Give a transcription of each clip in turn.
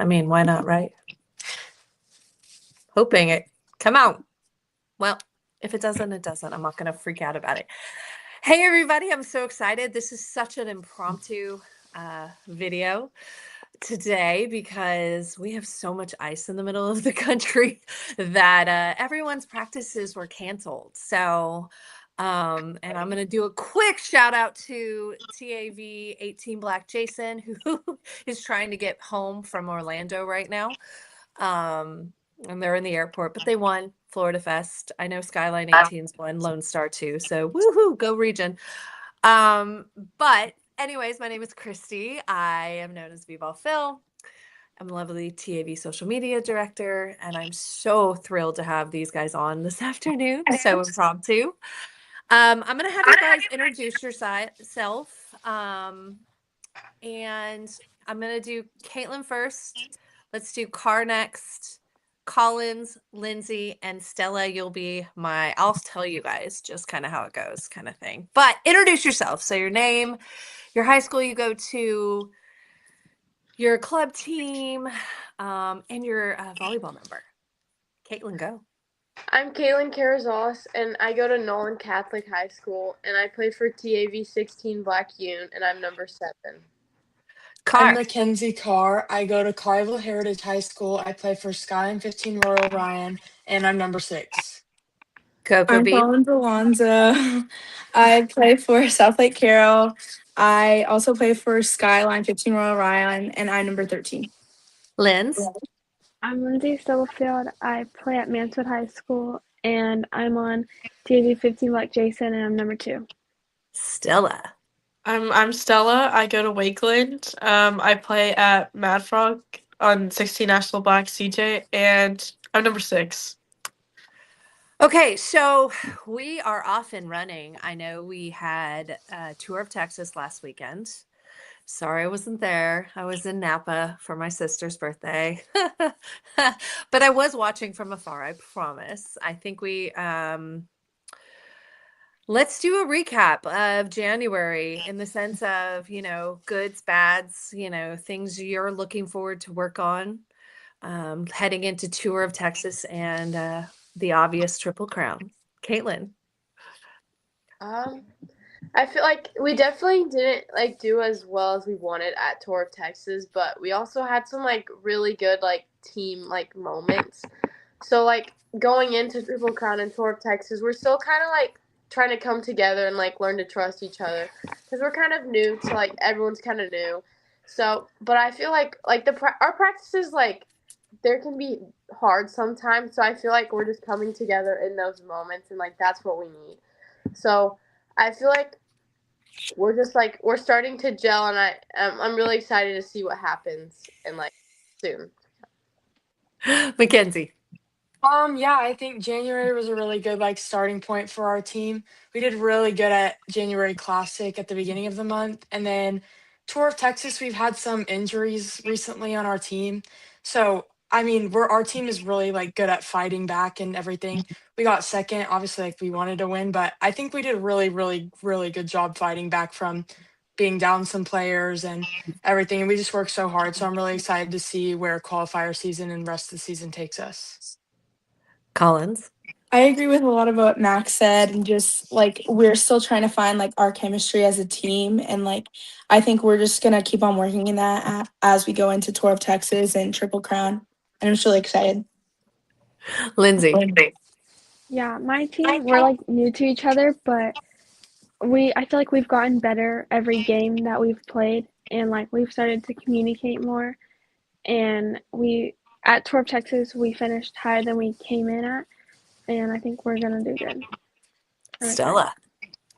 I mean, why not, right? Hoping it come out. Well, if it doesn't, it doesn't. I'm not going to freak out about it. Hey, everybody. I'm so excited. This is such an impromptu video today because we have so much ice in the middle of the country that everyone's practices were canceled. So, and I'm going to do a quick shout out to TAV 18 Black Jason, who is trying to get home from Orlando right now. And they're in the airport, but they won Florida Fest. I know Skyline 18's won Lone Star too. So woohoo, go region. But anyways, my name is Christy. I am known as B-Ball Phil. I'm a lovely TAV social media director, and I'm so thrilled to have these guys on this afternoon. So impromptu. I'm gonna have you guys introduce yourself. And I'm gonna do Caitlin first. Let's do Car next. Collins, Lindsay, and Stella, I'll tell you guys just kind of how it goes, kind of thing. But introduce yourself. So your name, your high school you go to, your club team, and your volleyball number. Caitlin, go. I'm Caitlin Carrizales, and I go to Nolan Catholic High School, and I play for TAV 16 Black Union, and I'm number 7. I'm Car. Mackenzie Carr. I go to Colleyville Heritage High School. I play for Skyline 15 Royal Ryan, and I'm number 6. Coco I'm B. Collins Alonzo. I play for South Lake Carroll. I also play for Skyline 15 Royal Ryan, and I'm number 13. Linz. I'm Lindsay Stubblefield. I play at Mansfield High School, and I'm on TAV 15 Black Jason, and I'm number 2. Stella. I'm Stella. I go to Wakeland. I play at Mad Frog on 16 National Black CJ, and I'm number 6. Okay, so we are off and running. I know we had a tour of Texas last weekend. Sorry I wasn't there. I was in Napa for my sister's birthday. But I was watching from afar, I promise. I think let's do a recap of January in the sense of, goods, bads, things you're looking forward to work on, heading into tour of Texas and the obvious Triple Crown. Caitlin. I feel like we definitely didn't do as well as we wanted at Tour of Texas, but we also had some really good team moments. So going into Triple Crown and Tour of Texas, we're still kind of trying to come together and learn to trust each other because we're kind of new to everyone's kind of new. So, but I feel like our practices there can be hard sometimes. So I feel like we're just coming together in those moments and that's what we need. So I feel like we're just we're starting to gel, and I'm really excited to see what happens in soon. Mackenzie. Yeah, I think January was a really good starting point for our team. We did really good at January Classic at the beginning of the month, and then Tour of Texas, we've had some injuries recently on our team. So, I mean, our team is really good at fighting back and everything. We got second, obviously we wanted to win, but I think we did a really, really, really good job fighting back from being down some players and everything. And we just worked so hard. So I'm really excited to see where qualifier season and rest of the season takes us. Collins. I agree with a lot of what Max said, and just we're still trying to find our chemistry as a team, and I think we're just gonna keep on working in that as we go into Tour of Texas and Triple Crown, and I'm just really excited. Lindsay. Yeah, my team, we're new to each other, but I feel like we've gotten better every game that we've played, and we've started to communicate more. And at Tour of Texas, we finished higher than we came in at, and I think we're gonna do good. Stella.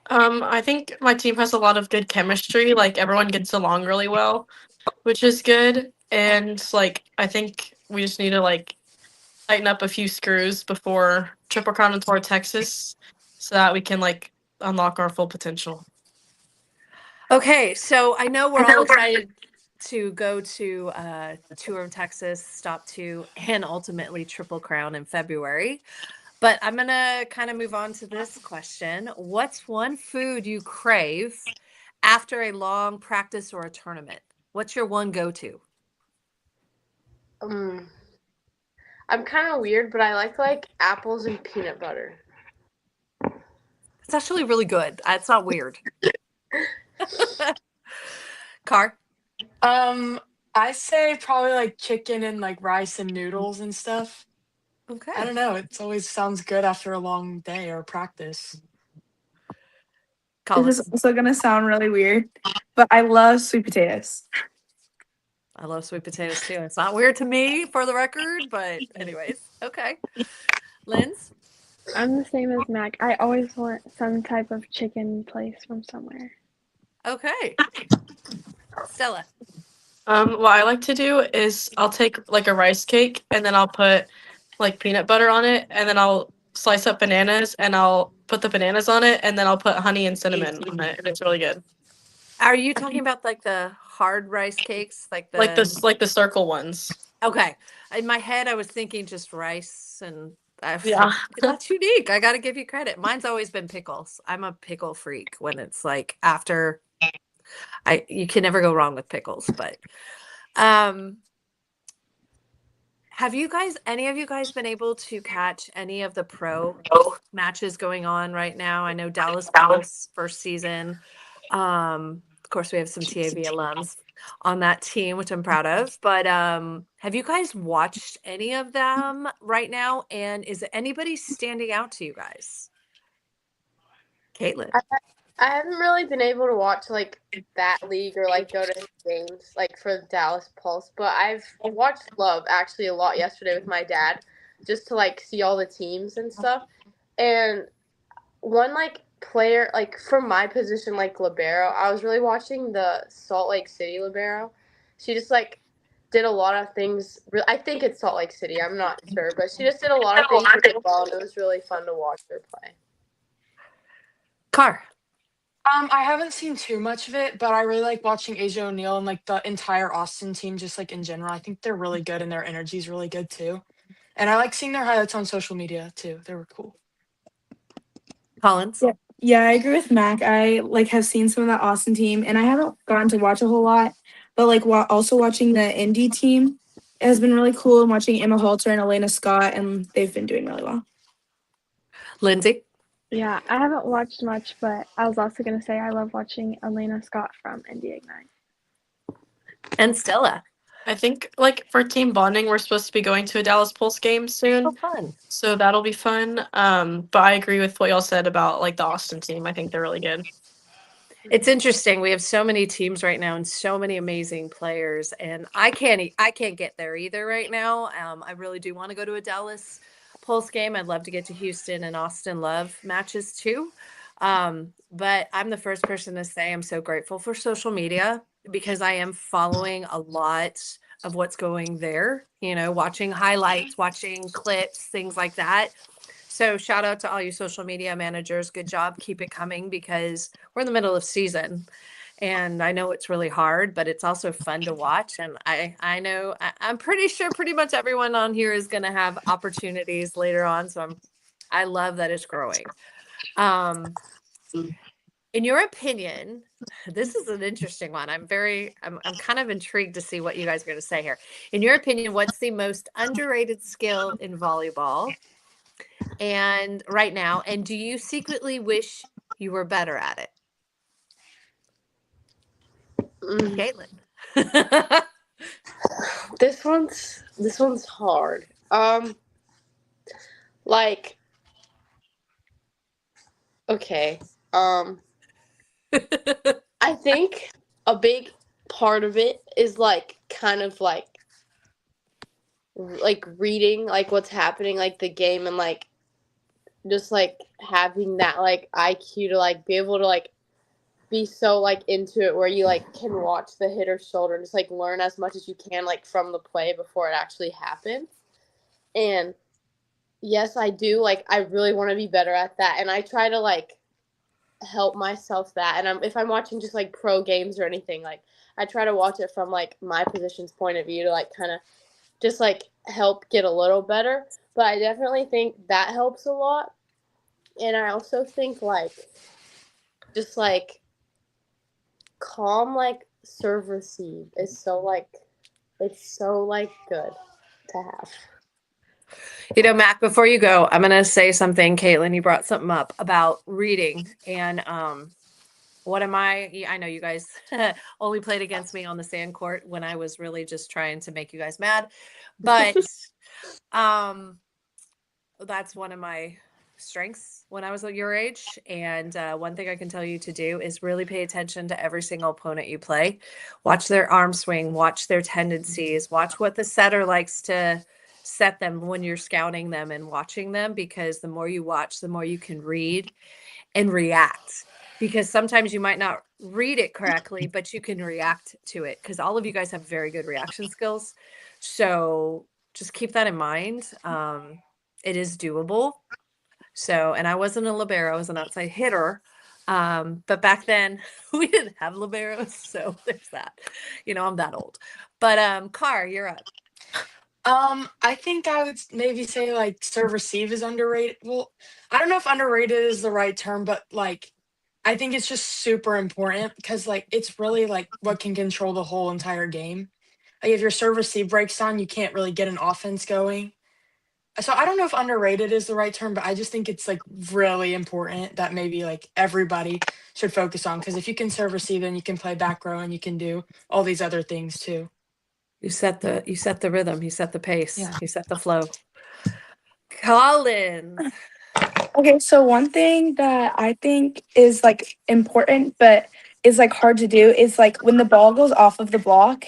I think my team has a lot of good chemistry. Everyone gets along really well, which is good. And I think we just need to tighten up a few screws before Triple Crown and Tour of Texas, so that we can unlock our full potential. Okay, so I know we're all excited to go to Tour of Texas, Stop 2, and ultimately Triple Crown in February. But I'm going to kind of move on to this question. What's one food you crave after a long practice or a tournament? What's your one go-to? I'm kind of weird, but I like apples and peanut butter. It's actually really good. It's not weird. Car. I say probably like chicken and like rice and noodles and stuff. I Okay. don't know. It always sounds good after a long day or practice. Colin. This is also gonna sound really weird, but I love sweet potatoes. I love sweet potatoes too. It's not weird to me, for the record, but anyways, okay. Linz. I'm the same as Mac. I always want some type of chicken place from somewhere. Okay. Stella. What I like to do is I'll take like a rice cake and then I'll put like peanut butter on it and then I'll slice up bananas and I'll put the bananas on it and then I'll put honey and cinnamon on it and it's really good. Are you talking about like the hard rice cakes, like the circle ones. Okay. In my head, I was thinking just rice, and Yeah. that's unique. I got to give you credit. Mine's always been pickles. I'm a pickle freak. When it's like after, you can never go wrong with pickles. But, have any of you guys been able to catch any of the pro matches going on right now? I know Dallas Pulse first season. Of course, we have some TAV alums on that team, which I'm proud of. But have you guys watched any of them right now? And is anybody standing out to you guys? Caitlin. I haven't really been able to watch like that league or like go to games like for the Dallas Pulse, but I've watched Love actually a lot yesterday with my dad just to like see all the teams and stuff. And one like player like from my position like libero, I was really watching the Salt Lake City libero. She just like did a lot of things. I think it's Salt Lake City. I'm not sure, but she just did a lot of things really well, and it was really fun to watch her play. Car. I haven't seen too much of it, but I really like watching Asia O'Neil and like the entire Austin team, just like in general. I think they're really good and their energy is really good too. And I like seeing their highlights on social media too. They were cool. Collins. Yeah, I agree with Mac. I like have seen some of that Austin team, and I haven't gotten to watch a whole lot. But like also watching the Indy team has been really cool. And watching Emma Halter and Elena Scott, and they've been doing really well. Lindsay. Yeah, I haven't watched much, but I was also going to say I love watching Elena Scott from Indy Ignite. And Stella. I think like for team bonding, we're supposed to be going to a Dallas Pulse game soon. Oh, fun. So that'll be fun. But I agree with what y'all said about like the Austin team. I think they're really good. It's interesting. We have so many teams right now and so many amazing players, and I can't get there either right now. I really do want to go to a Dallas Pulse game. I'd love to get to Houston and Austin Love matches too. But I'm the first person to say I'm so grateful for social media because I am following a lot of what's going there, watching highlights, watching clips, things like that. So shout out to all you social media managers. Good job. Keep it coming because we're in the middle of season. And I know it's really hard, but it's also fun to watch. And I know I'm pretty sure pretty much everyone on here is going to have opportunities later on. So I love that it's growing. In your opinion, this is an interesting one. I'm kind of intrigued to see what you guys are going to say here. In your opinion, what's the most underrated skill in volleyball? And right now, and do you secretly wish you were better at it? Caitlin. This one's hard. Like, okay. I think a big part of it is like kind of like reading like what's happening like the game and like just like having that like IQ to like be able to like be so like into it where you like can watch the hitter's shoulder and just like learn as much as you can like from the play before it actually happens. And yes, I do like I really want to be better at that, and I try to like help myself that. And if I'm watching just like pro games or anything, like I try to watch it from like my position's point of view to like kind of just like help get a little better. But I definitely think that helps a lot. And I also think like just like calm like serve receive is so like it's so like good. to have. You know, Mac, before you go, I'm going to say something. Caitlin, you brought something up about reading. And I know you guys only played against me on the sand court when I was really just trying to make you guys mad. But that's one of my strengths when I was at your age. And one thing I can tell you to do is really pay attention to every single opponent you play. Watch their arm swing, watch their tendencies, watch what the setter likes to set them when you're scouting them and watching them, because the more you watch, the more you can read and react. Because sometimes you might not read it correctly, but you can react to it, because all of you guys have very good reaction skills. So just keep that in mind. It is doable. So, and I wasn't a libero, I was an outside hitter. But back then we didn't have liberos, so there's that. You know, I'm that old. But Car, you're up. I think I would maybe say like serve receive is underrated. Well, I don't know if underrated is the right term, but like I think it's just super important because like it's really like what can control the whole entire game. Like if your serve receive breaks down, you can't really get an offense going. So I don't know if underrated is the right term, but I just think it's like really important that maybe like everybody should focus on, because if you can serve receive, then you can play back row and you can do all these other things too. You set the rhythm, you set the pace, Yeah. you set the flow. Colin. Okay, so one thing that I think is like important but is like hard to do is like when the ball goes off of the block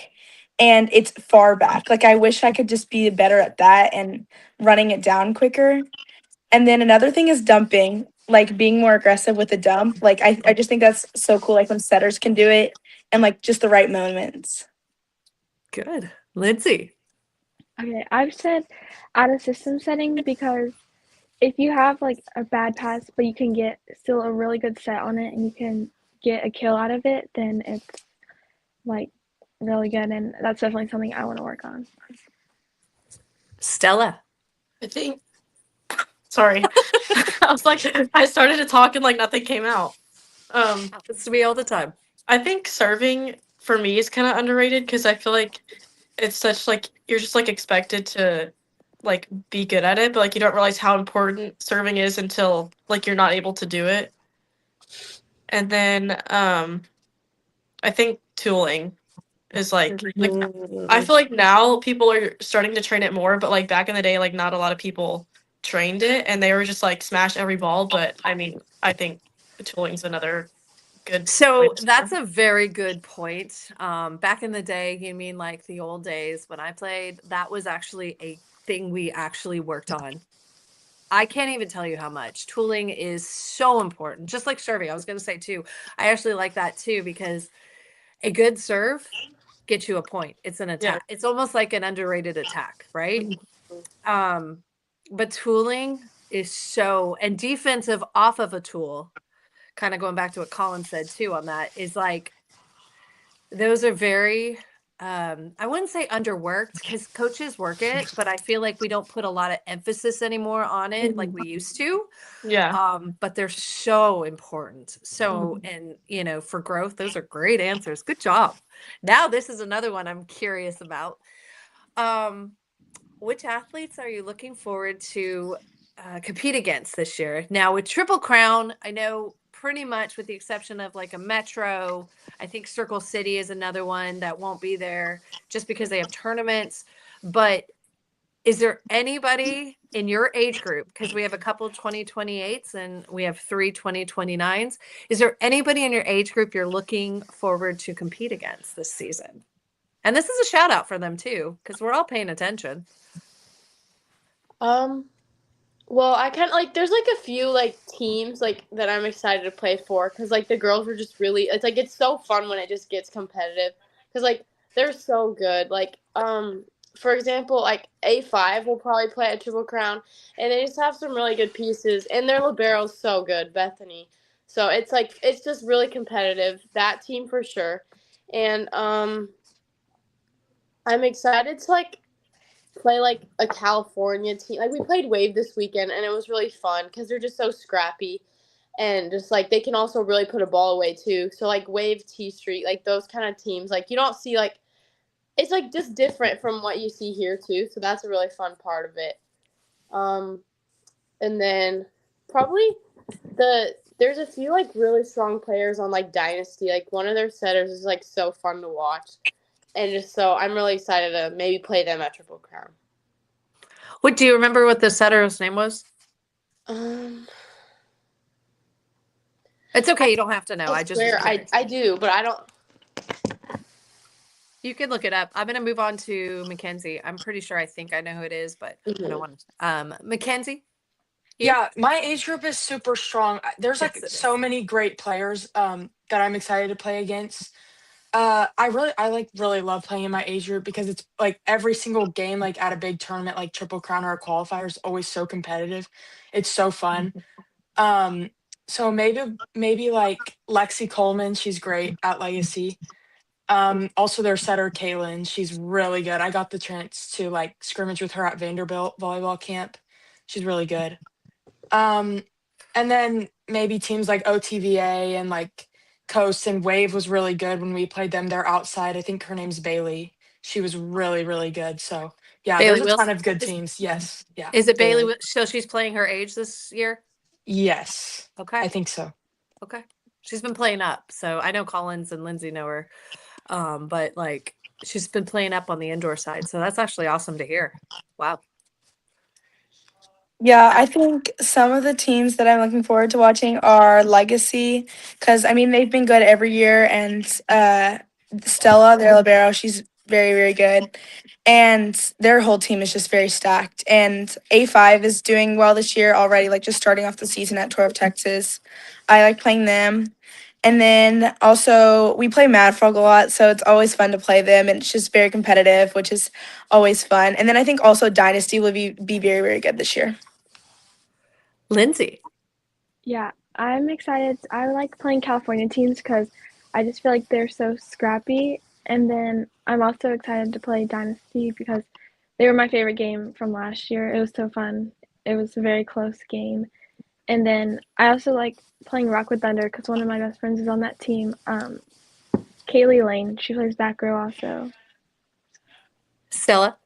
and it's far back. Like I wish I could just be better at that and running it down quicker. And then another thing is dumping, like being more aggressive with the dump. Like I just think that's so cool, like when setters can do it and like just the right moments. Good. Lindsay. Okay, I've said out of system setting because if you have like a bad pass, but you can get still a really good set on it and you can get a kill out of it, then it's like really good. And that's definitely something I want to work on. Stella. I think. Sorry, I was like, I started to talk and like nothing came out. Happens to me all the time. I think serving for me is kind of underrated because I feel like it's such like you're just like expected to like be good at it, but like you don't realize how important serving is until like you're not able to do it. And then I think tooling is like I feel like now people are starting to train it more, but like back in the day, like not a lot of people trained it and they were just like smash every ball. But I mean, I think tooling's another good. So point. that's a very good point. Back in the day, you mean like the old days when I played, that was actually a thing we actually worked on. I can't even tell you how much. Tooling is so important, just like serving. I was going to say too, I actually like that too, because a good serve gets you a point. It's an attack. It's almost like an underrated attack, right? But tooling is so, and defensive off of a tool, kind of going back to what Colin said too on that, is like those are very I wouldn't say underworked because coaches work it, but I feel like we don't put a lot of emphasis anymore on it like we used to. Yeah. But they're so important. So, and you know, for growth, those are great answers. Good job. Now this is another one I'm curious about. Which athletes are you looking forward to compete against this year? Now with Triple Crown, I know pretty much with the exception of like a Metro, I think Circle City is another one that won't be there just because they have tournaments. But is there anybody in your age group, because we have a couple 2028s and we have 3 2029s, is there anybody in your age group you're looking forward to compete against this season? And this is a shout out for them too, because we're all paying attention. Well, I kind of like there's like a few like teams like that I'm excited to play for because like the girls are just really it's so fun when it just gets competitive because like they're so good. Like for example, like A5 will probably play at Triple Crown and they just have some really good pieces and their libero's so good, Bethany. So it's like it's just really competitive, that team for sure. And I'm excited to like play like a California team. Like we played Wave this weekend and it was really fun because they're just so scrappy and just like they can also really put a ball away too. So like Wave, T Street, like those kind of teams, like you don't see like it's like just different from what you see here too. So that's a really fun part of it. And then probably there's a few like really strong players on like Dynasty. Like one of their setters is like so fun to watch, and just so I'm really excited to maybe play them at Triple Crown. What do you remember what the setter's name was? It's okay, you don't have to know. I just was swear curious. I do, but I don't. You can look it up. I'm gonna move on to Mackenzie. I'm pretty sure I think I know who it is, but I don't want to. Mackenzie? You? Yeah, my age group is super strong. There's like Yes, it so is. many great players that I'm excited to play against. I really love playing in my age group because it's like every single game, like at a big tournament like Triple Crown or a qualifier, is always so competitive. It's so fun. So maybe like Lexi Coleman, she's great at Legacy. Also their setter Kaylin, she's really good. I got the chance to like scrimmage with her at Vanderbilt volleyball camp. She's really good. And then maybe teams like OTVA and like Coast and Wave was really good when we played them. They're outside. I think her name's Bailey. She was really, really good. So yeah, Bailey there's a ton Wilson? of good teams. Yes. Yeah. Is it Bailey? So she's playing her age this year? Yes. Okay. I think so. Okay. She's been playing up. So I know Collins and Lindsay know her. But like she's been playing up on the indoor side. So that's actually awesome to hear. Wow. Yeah, I think some of the teams that I'm looking forward to watching are Legacy, because I mean they've been good every year, and Stella, their libero, she's very, very good, and their whole team is just very stacked. And A5 is doing well this year already, like just starting off the season at Tour of Texas. I like playing them. And then also we play Mad Frog a lot, so it's always fun to play them, and it's just very competitive, which is always fun. And then I think also Dynasty will be very, very good this year. Lindsay. Yeah, I'm excited. I like playing California teams because I just feel like they're so scrappy. And then I'm also excited to play Dynasty because they were my favorite game from last year. It was so fun. It was a very close game. And then I also like playing Rockwood Thunder because one of my best friends is on that team. Kaylee Lane, she plays back row also. Stella.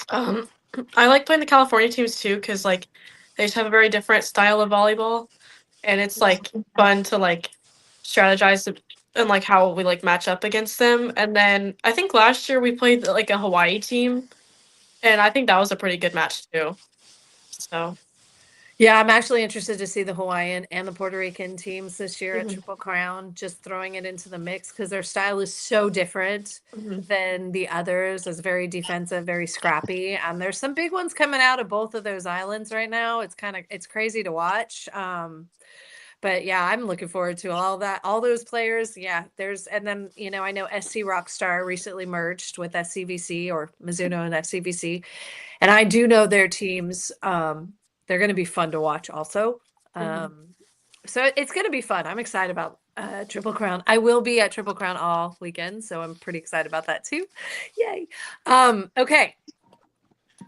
I like playing the California teams too because like they just have a very different style of volleyball, and it's like fun to like strategize and like how we like match up against them. And then I think last year we played like a Hawaii team, and I think that was a pretty good match too. So Yeah, I'm actually interested to see the Hawaiian and the Puerto Rican teams this year at Triple Crown, just throwing it into the mix because their style is so different than the others. It's very defensive, very scrappy. And there's some big ones coming out of both of those islands right now. It's crazy to watch. But yeah, I'm looking forward to all that, all those players. Yeah, and then, I know SC Rockstar recently merged with SCVC or Mizuno and SCVC. And I do know their teams, they're going to be fun to watch also. So it's going to be fun. I'm excited about Triple Crown. I will be at Triple Crown all weekend, so I'm pretty excited about that too. Yay. Okay.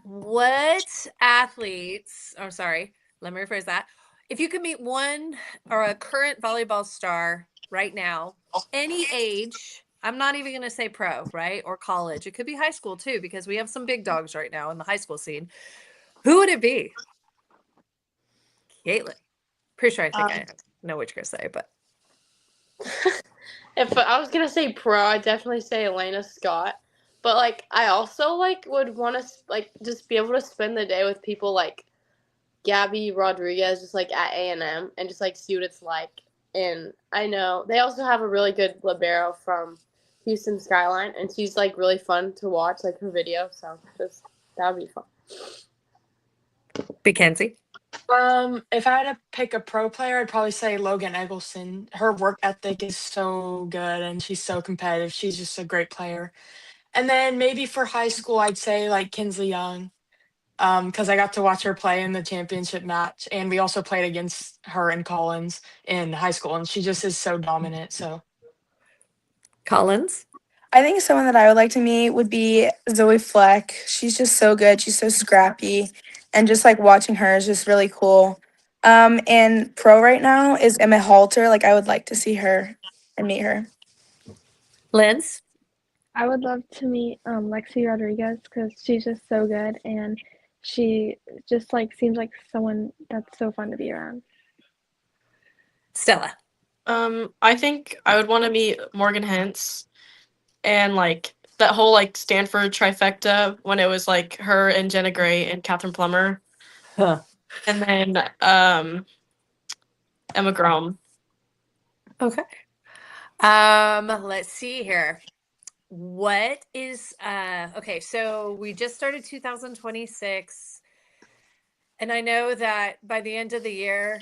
What athletes, sorry, let me rephrase that. If you could meet one or a current volleyball star right now, any age, I'm not even going to say pro, right? Or college. It could be high school too, because we have some big dogs right now in the high school scene. Who would it be? Caitlin. Pretty sure I think I know what you're going to say, but. If I was gonna say pro, I'd definitely say Elena Scott. But like, I also like would want to like just be able to spend the day with people like Gabby Rodriguez, just like at A&M, and just like see what it's like. And I know they also have a really good libero from Houston Skyline, and she's like really fun to watch, like her video. So just that would be fun. Mackenzie. If I had to pick a pro player, I'd probably say Logan Eggleston. Her work ethic is so good and she's so competitive. She's just a great player. And then maybe for high school, I'd say like Kinsley Young, because I got to watch her play in the championship match, and we also played against her and Collins in high school, and she just is so dominant. So Collins. I think someone that I would like to meet would be Zoe Fleck. She's just so good. She's so scrappy, and just like watching her is just really cool. And pro right now is Emma Halter. Like I would like to see her and meet her. Linz. I would love to meet Lexi Rodriguez because she's just so good and she just like seems like someone that's so fun to be around. Stella. I think I would want to meet Morgan Hentz and like that whole like Stanford trifecta when it was like her and Jenna Gray and Catherine Plummer, Huh. and then Emma Grom. Okay. Let's see here. What is okay, so we just started 2026, and I know that by the end of the year,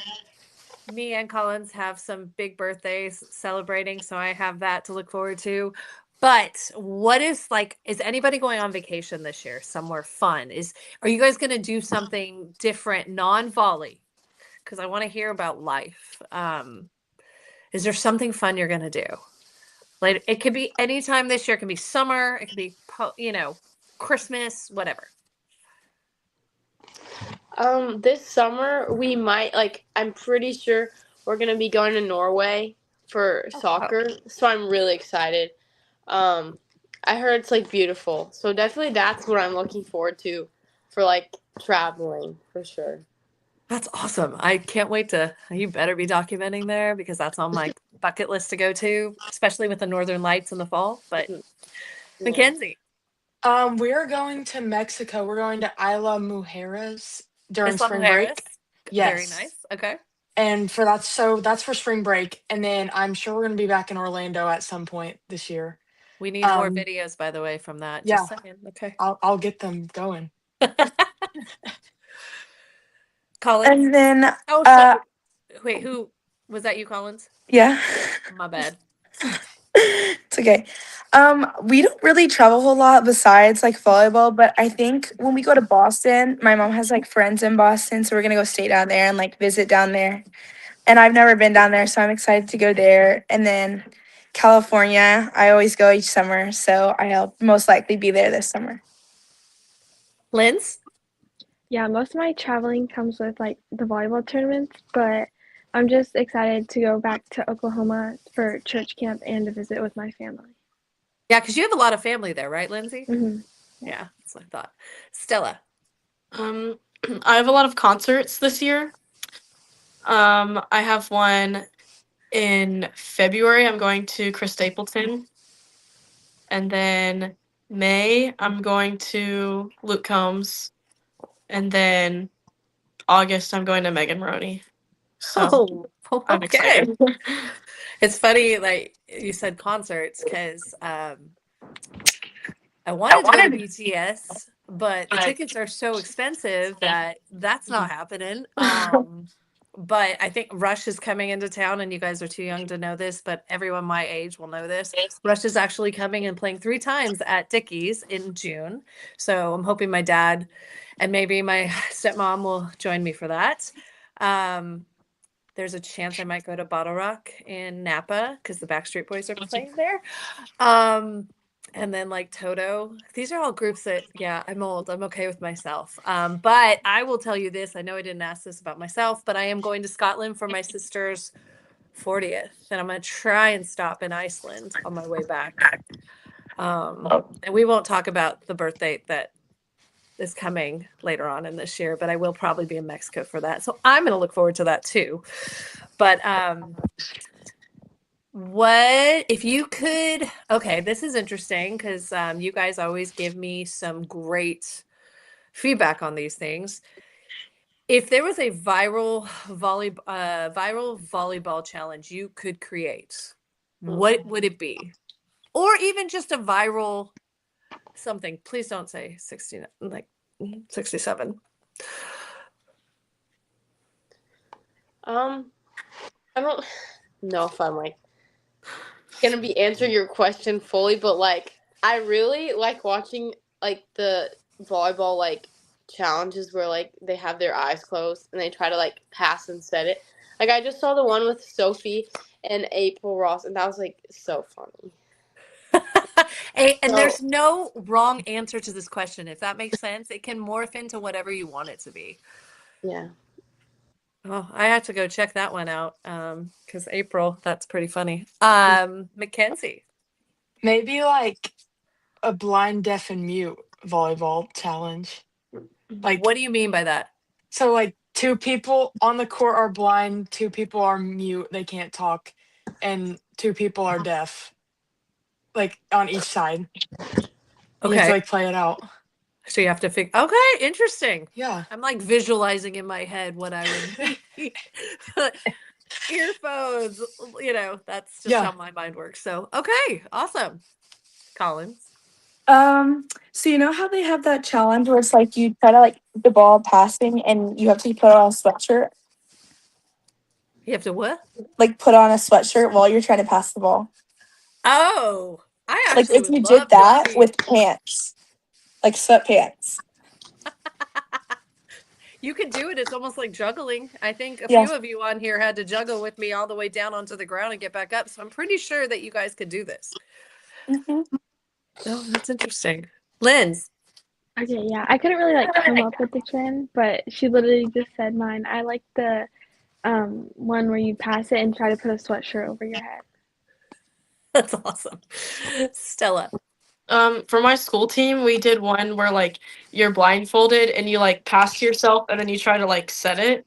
me and Collins have some big birthdays celebrating, so I have that to look forward to. But what is like, is anybody going on vacation this year somewhere fun? Are you guys going to do something different, non-volley? Because I want to hear about life. Is there something fun you're going to do? Like it could be anytime this year. It can be summer. It could be, Christmas, whatever. This summer we might I'm pretty sure we're gonna be going to Norway for soccer, so I'm really excited. I heard it's like beautiful, so definitely that's what I'm looking forward to for like traveling for sure. That's awesome. I can't wait you better be documenting there because that's on my bucket list to go to, especially with the Northern Lights in the fall. But Yeah. Mackenzie. We're going to Mexico. We're going to Isla Mujeres during Isla spring Mujeres. break. Very Yes. nice. Okay. And that's for spring break. And then I'm sure we're gonna be back in Orlando at some point this year. We need more Um, videos, by the way, from that. yeah. Just saying. Okay. I'll get them going. Collins. And then Oh, sorry. Wait, who was that? You, Collins? yeah. My bad. It's okay. We don't really travel a whole lot besides like volleyball, but I think when we go to Boston, my mom has like friends in Boston, so we're gonna go stay down there and like visit down there. And I've never been down there, so I'm excited to go there. And then California, I always go each summer, so I'll most likely be there this summer. Linz? Yeah, most of my traveling comes with like the volleyball tournaments, but I'm just excited to go back to Oklahoma for church camp and to visit with my family. Yeah, because you have a lot of family there, right, Lindsay? Hmm. Yeah, that's what I thought. Stella. I have a lot of concerts this year. I have one in February. I'm going to Chris Stapleton, and then May I'm going to Luke Combs, and then August I'm going to Megan Maroney. So I'm okay. excited. It's funny, like you said concerts, because I wanted to go to BTS, but the tickets are so expensive that that's not happening. But I think Rush is coming into town, and you guys are too young to know this, but everyone my age will know this. Rush is actually coming and playing 3 times at Dickies in June. So I'm hoping my dad and maybe my stepmom will join me for that. There's a chance I might go to Bottle Rock in Napa because the Backstreet Boys are playing there. And then like Toto. These are all groups that, yeah, I'm old. I'm okay with myself. But I will tell you this. I know I didn't ask this about myself, but I am going to Scotland for my sister's 40th. And I'm going to try and stop in Iceland on my way back. And we won't talk about the birthday that is coming later on in this year, but I will probably be in Mexico for that. So I'm going to look forward to that too. But what if you could, okay, this is interesting because you guys always give me some great feedback on these things. If there was a viral volleyball challenge you could create, what would it be? Or even just a viral something. Please don't say 69, like 67. I don't know if I'm like gonna be answering your question fully, but like I really like watching like the volleyball like challenges where like they have their eyes closed and they try to like pass and set it. Like I just saw the one with Sophie and April Ross, and that was like so funny. And there's no wrong answer to this question. If that makes sense, it can morph into whatever you want it to be. Yeah. Oh, I have to go check that one out because April, that's pretty funny. Mackenzie. Maybe like a blind, deaf, and mute volleyball challenge. Like, What do you mean by that? so like 2 people on the court are blind, 2 people are mute, they can't talk, and 2 people are deaf. Like on each side. You have to Okay. like play it out. So you have to figure. Okay, interesting. Yeah. I'm like visualizing in my head what I would need. Earphones, that's just Yeah. how my mind works. So, okay, awesome. Collins. So you know how they have that challenge where it's like you try to like keep the ball passing and you have to put on a sweatshirt, You have to what? like put on a sweatshirt while you're trying to pass the ball. Oh, I Like actually if would you love did that to see. with pants, like sweatpants. You could do it. It's almost like juggling. I think a Yeah. few of you on here had to juggle with me all the way down onto the ground and get back up. So I'm pretty sure that you guys could do this. Mhm. Oh, that's interesting. Linz. Okay, yeah. I couldn't really like come up with the trend, but she literally just said mine. I like the one where you pass it and try to put a sweatshirt over your head. That's awesome. Stella. For my school team, we did one where like you're blindfolded and you like pass to yourself and then you try to like set it.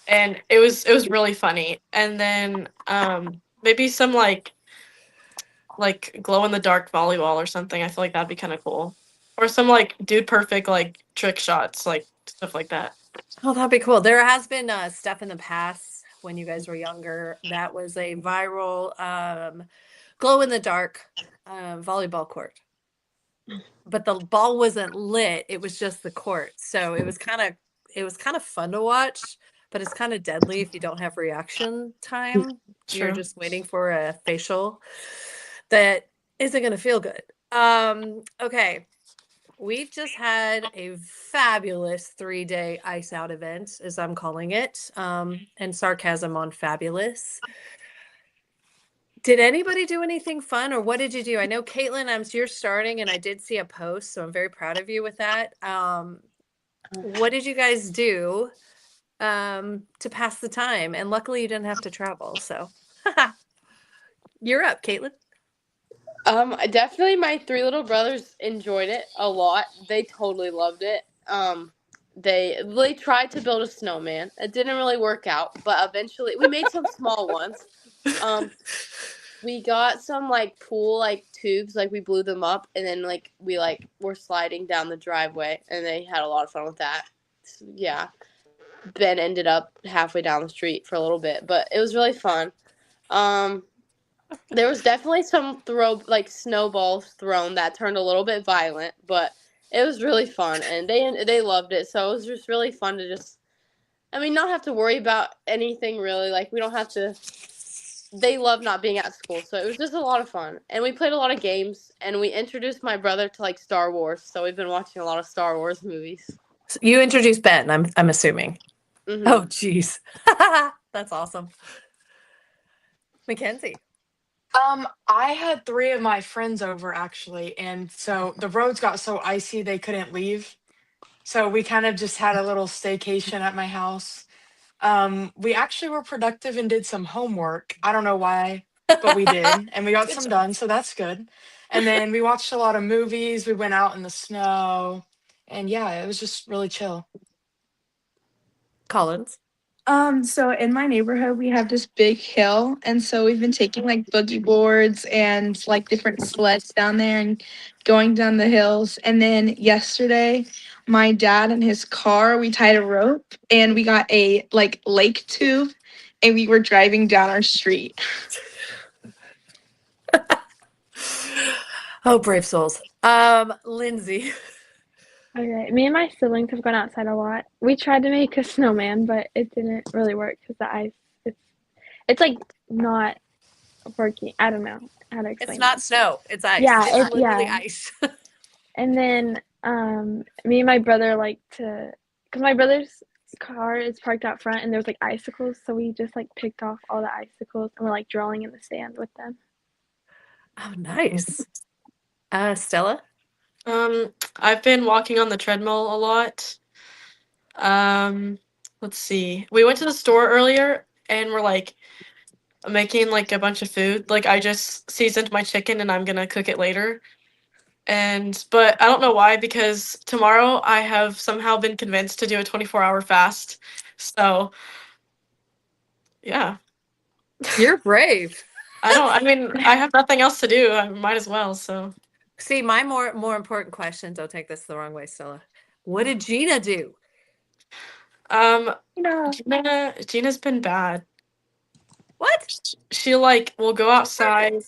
And it was really funny. And then maybe some like glow in the dark volleyball or something. I feel like that'd be kind of cool. Or some like dude perfect like trick shots, like stuff like that. Oh, that'd be cool. There has been stuff in the past when you guys were younger that was a viral glow in the dark volleyball court. But the ball wasn't lit, it was just the court. So it was kind of fun to watch, but it's kind of deadly if you don't have reaction time. You're True. just waiting for a facial that isn't going to feel good. Okay. We've just had a fabulous 3-day ice out event, as I'm calling it, and sarcasm on fabulous. Did anybody do anything fun, or what did you do? I know, Caitlin, you're starting, and I did see a post, so I'm very proud of you with that. What did you guys do to pass the time? And luckily, you didn't have to travel, so you're up, Caitlin. Definitely my 3 little brothers enjoyed it a lot. They totally loved it. They tried to build a snowman. It didn't really work out, but eventually we made some small ones. We got some like pool like tubes, like we blew them up, and then like we like were sliding down the driveway, and they had a lot of fun with that. So, yeah, Ben ended up halfway down the street for a little bit, but it was really fun. There was definitely some snowballs thrown that turned a little bit violent, but it was really fun, and they loved it. So it was just really fun to not have to worry about anything really. Like we don't have to. They love not being at school, so it was just a lot of fun. And we played a lot of games, and we introduced my brother to like Star Wars. So we've been watching a lot of Star Wars movies. So you introduced Ben, I'm assuming. Mm-hmm. Oh, geez. That's awesome. Mackenzie. I had 3 of my friends over actually, and so the roads got so icy they couldn't leave. So we kind of just had a little staycation at my house. We actually were productive and did some homework. I don't know why, but we did, and we got Good some job. done, so that's good. And then we watched a lot of movies. We went out in the snow, and yeah, it was just really chill. Collins. So in my neighborhood we have this big hill, and so we've been taking like boogie boards and like different sleds down there and going down the hills. And then yesterday, my dad and his car, we tied a rope and we got a like lake tube and we were driving down our street. Oh, brave souls. Lindsay. Okay, me and my siblings have gone outside a lot. We tried to make a snowman, but it didn't really work because the ice it's like not working. I don't know how to explain It's not it. snow, it's ice. Yeah, It's literally yeah. ice. And then me and my brother like to, because my brother's car is parked out front and there's like icicles, so we just like picked off all the icicles and we're like drawing in the sand with them. Oh, nice. Stella. I've been walking on the treadmill a lot. Let's see. We went to the store earlier and we're like making like a bunch of food. Like I just seasoned my chicken and I'm gonna cook it later. But I don't know why, because tomorrow I have somehow been convinced to do a 24-hour fast. So yeah. You're brave. I mean, I have nothing else to do. I might as well, so. See, my more important question, don't take this the wrong way, Stella. What did Gina do? No. Gina's been bad. What? She like will go outside.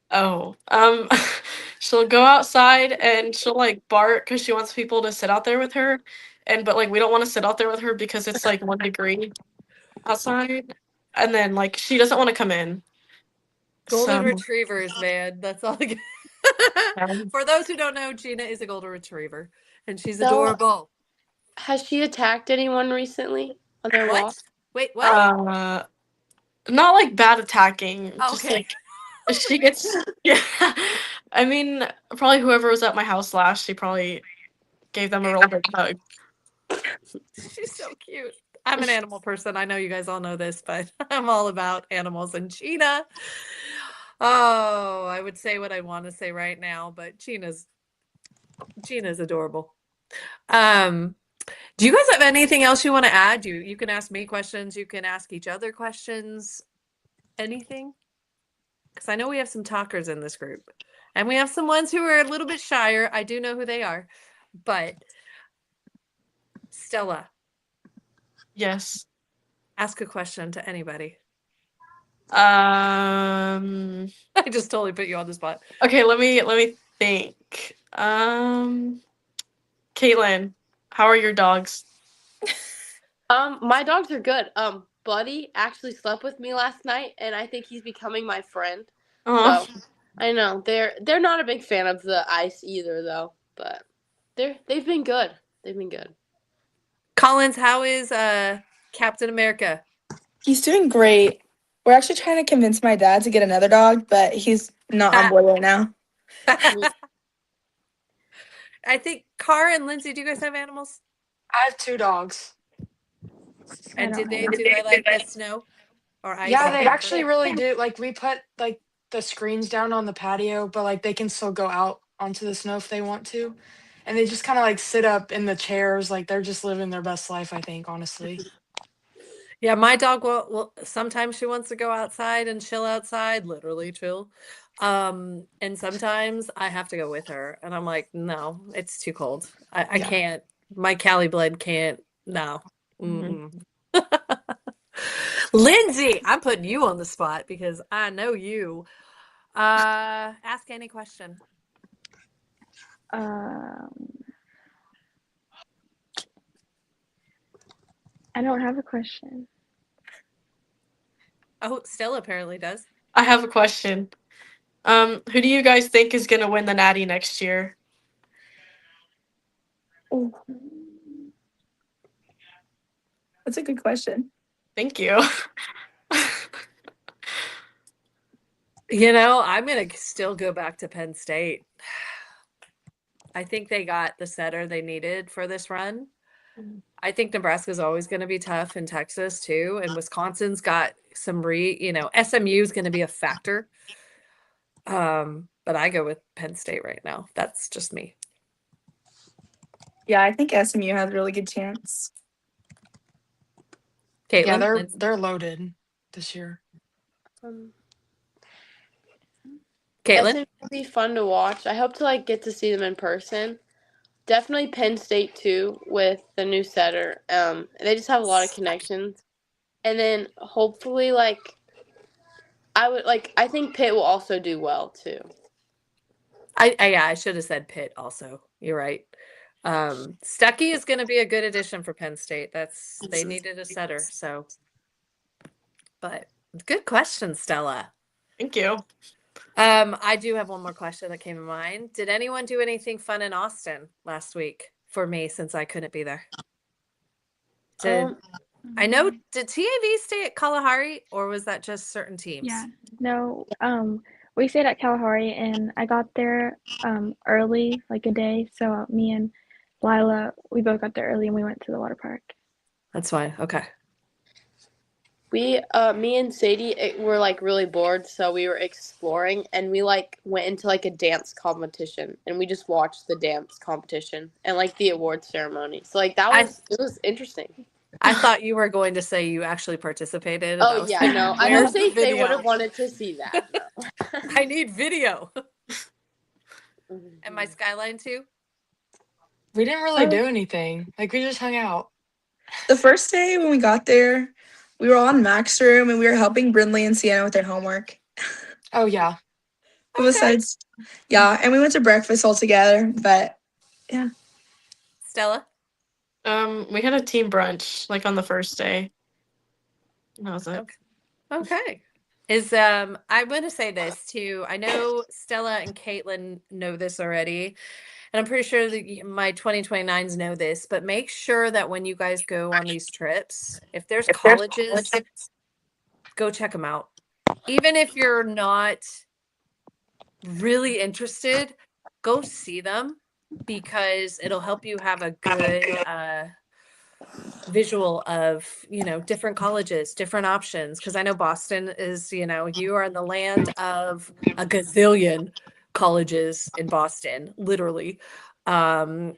Oh, she'll go outside and she'll like bark because she wants people to sit out there with her, but like we don't want to sit out there with her because it's like 1 degree outside, and then like she doesn't want to come in. Golden So retrievers, man. That's all I get. For those who don't know, Gina is a golden retriever, and she's So- adorable. Has she attacked anyone recently on their walk? What? Wait, what? not like bad attacking, just Okay. like she gets yeah. I mean, probably whoever was at my house last, she probably gave them a real big hug. She's so cute. I'm an animal person. I know you guys all know this, but I'm all about animals. And Gina, oh, I would say what I want to say right now, but Gina's adorable. Do you guys have anything else you want to add? You can ask me questions. You can ask each other questions. Anything? Because I know we have some talkers in this group, and we have some ones who are a little bit shyer. I do know who they are, but Stella, Yes. ask a question to anybody. Um. I just totally put you on the spot. Okay, let me think. Caitlin, how are your dogs? My dogs are good. Buddy actually slept with me last night, and I think he's becoming my friend. Oh, So I know they're not a big fan of the ice either, though. But they've been good. They've been good. Collins, how is Captain America? He's doing great. We're actually trying to convince my dad to get another dog, but he's not on board right now. I think Cara and Lindsay, do you guys have animals? I have 2 dogs. And don't do have they like the snow or ice? Yeah, or they whatever? actually really do. Like we put like the screens down on the patio, but like they can still go out onto the snow if they want to. And they just kind of like sit up in the chairs, like they're just living their best life, I think, honestly. Yeah, my dog will sometimes she wants to go outside and chill outside, literally chill. And sometimes I have to go with her, and I'm like, no, it's too cold. I Yeah. can't. My Cali blood can't. No. Mhm. Lindsay, I'm putting you on the spot because I know you. Ask any question. I don't have a question. Oh, Stella apparently does. I have a question. Who do you guys think is gonna win the Natty next year? Ooh. That's a good question. Thank you. I'm gonna still go back to Penn State. I think they got the setter they needed for this run. I think Nebraska's always going to be tough in Texas too, and Wisconsin's got some SMU is going to be a factor. But I go with Penn State right now. That's just me. Yeah, I think SMU has a really good chance. Caitlin, Yeah, they're loaded this year. Caitlin. It would be fun to watch. I hope to get to see them in person. Definitely Penn State too with the new setter. They just have a lot of connections, and then hopefully I think Pitt will also do well too. I should have said Pitt also. You're right. Stuckey is going to be a good addition for Penn State. They needed a setter, so. But good question, Stella. Thank you. I do have one more question that came to mind. Did anyone do anything fun in Austin last week for me since I couldn't be there? Did TAV stay at Kalahari or was that just certain teams? Yeah. No. We stayed at Kalahari, and I got there early, like a day. So me and Lila, we both got there early, and we went to the water park. That's fine. Okay. Me and Sadie were like really bored, so we were exploring, and we like went into like a dance competition, and we just watched the dance competition and like the award ceremony. So like it was interesting. I thought you were going to say you actually participated. And I Oh was yeah, like, no, I where's don't the think they video? would have wanted to see that. No. I need video. And my skyline too. We didn't really do anything. Like, we just hung out. The first day when we got there, we were all in Mac's room and we were helping Brindley and Sienna with their homework. Oh, yeah. Okay. Besides, yeah, and we went to breakfast all together. But Stella. We had a team brunch like on the first day. That was it. Okay. I'm going to say this too. I know Stella and Caitlin know this already, and I'm pretty sure that my 2029s know this, but make sure that when you guys go on these trips, if there's colleges, go check them out. Even if you're not really interested, go see them, because it'll help you have a good visual of, different colleges, different options. Because I know Boston is, you are in the land of a gazillion colleges in Boston, literally. Lindsay,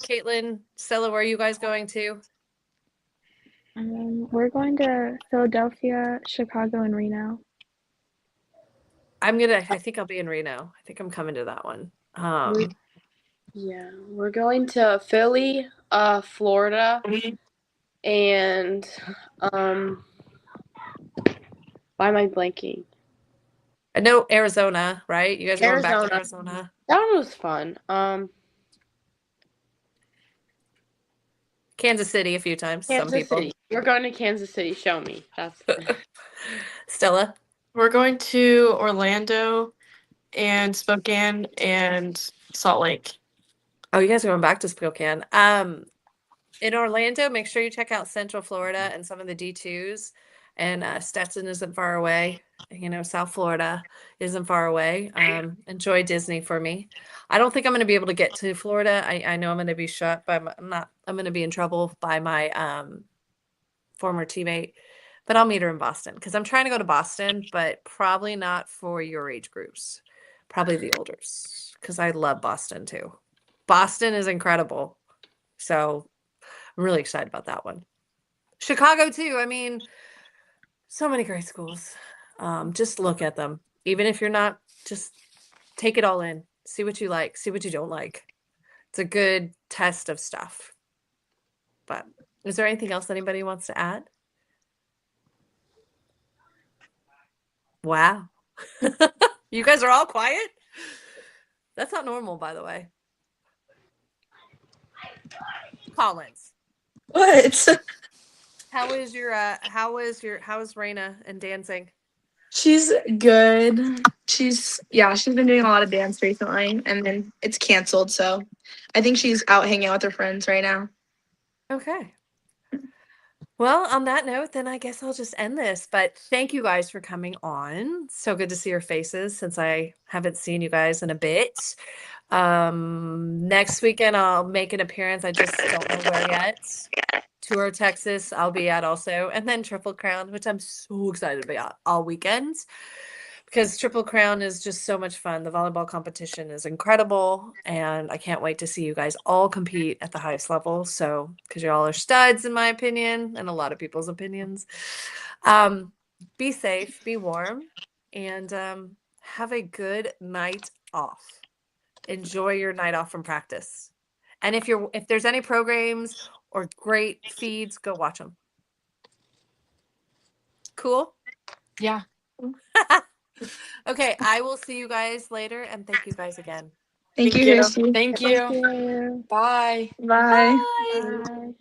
Caitlin, Stella, where are you guys going to? We're going to Philadelphia, Chicago, and Reno. I think I'll be in Reno. I think I'm coming to that one. Yeah, we're going to Philly, Florida, and why am I blanking? I know Arizona, right? You guys are going back to Arizona. That one was fun. Kansas City a few times. Some people. City. We're going to Kansas City. Show me. That's Stella. We're going to Orlando and Spokane and Salt Lake. Oh, you guys are going back to Spokane. In Orlando, make sure you check out Central Florida and some of the D2s. And Stetson isn't far away. South Florida isn't far away. Enjoy Disney for me. I don't think I'm going to be able to get to Florida. I know I'm going to be shut by I'm going to be in trouble by my former teammate, but I'll meet her in Boston, because I'm trying to go to Boston, but probably not for your age groups. Probably the olders, because I love Boston too. Boston is incredible. So I'm really excited about that one. Chicago too. I mean, so many great schools. Just look at them. Even if you're not, just take it all in. See what you like. See what you don't like. It's a good test of stuff. But is there anything else anybody wants to add? Wow. You guys are all quiet? That's not normal, by the way. Collins. what? How is Raina and dancing? She's good. She's been doing a lot of dance recently, and then it's canceled. So I think she's out hanging out with her friends right now. Okay. Well, on that note, then I guess I'll just end this. But thank you guys for coming on. So good to see your faces, since I haven't seen you guys in a bit. Next weekend I'll make an appearance. I just don't know where yet. Tour Texas I'll be at also, and then Triple Crown, which I'm so excited about all weekends, because Triple Crown is just so much fun. The volleyball competition is incredible, and I can't wait to see you guys all compete at the highest level. So, because you all are studs, in my opinion, and a lot of people's opinions. Be safe, be warm, and have a good night off. Enjoy your night off from practice. And if there's any programs or great feeds, go watch them. Cool? Yeah. Okay, I will see you guys later, and thank you guys again. Thank you, Christy. Thank you. Thank you. Bye. Bye. Bye. Bye.